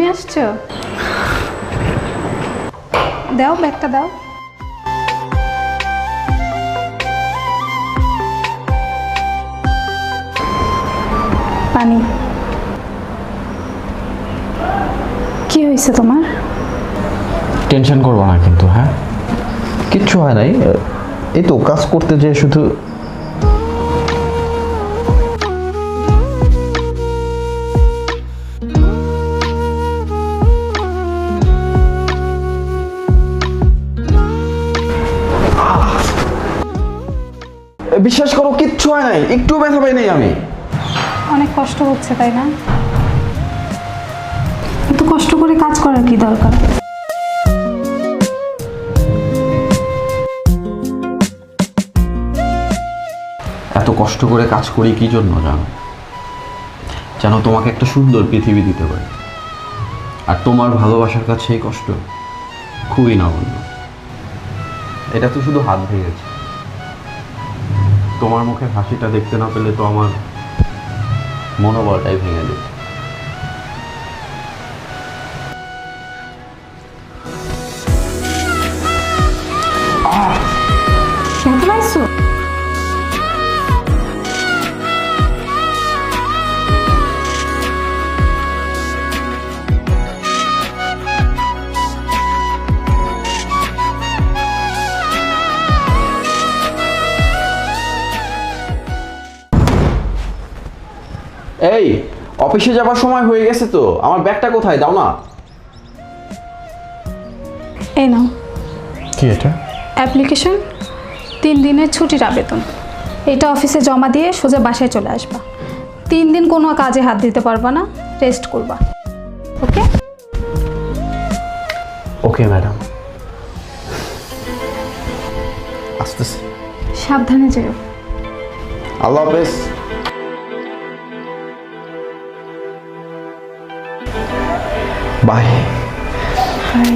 নিয়ে আসছো? দাও ব্যাগটা দাও। পানি। কি হয়েছে তোমার? টেনশন করবো না কিন্তু, হ্যাঁ? কিচ্ছু হয় নাই, এই তো কাজ করতে যে শুধু বিশ্বাস করো কিচ্ছু হয় নাই, একটু ব্যথা পাই নাই আমি। অনেক কষ্ট হচ্ছে তাই না? এত কষ্ট করে কাজ করার কি দরকার? এত কষ্ট করে কাজ করি কি জন্য জানো? যেন তোমাকে একটা সুন্দর পৃথিবী দিতে পারি। আর তোমার ভালোবাসার কাছে এই কষ্ট খুবই নগণ্য। এটা তো শুধু হাত ভেঙেছে, তোমার মুখের হাসিটা দেখতে না পেলে তো আমার মনোবলটাই ভেঙে যেত। শুনতে পাইছো? এই, অফিসে যাবার সময় হয়ে গেছে তো, আমার ব্যাগটা কোথায়? দাও না। এই নাও কি এটা? অ্যাপ্লিকেশন, 3 দিনের ছুটির আবেদন। এটা অফিসে জমা দিয়ে সোজা বাসায় চলে আসবা। 3 দিন কোনো কাজে হাত দিতে পারবা না, রেস্ট করবা। ওকে? ওকে ম্যাডাম, আসতেছি। সাবধানে যেও। আল্লাহ হাফেজ। বাই। বাই।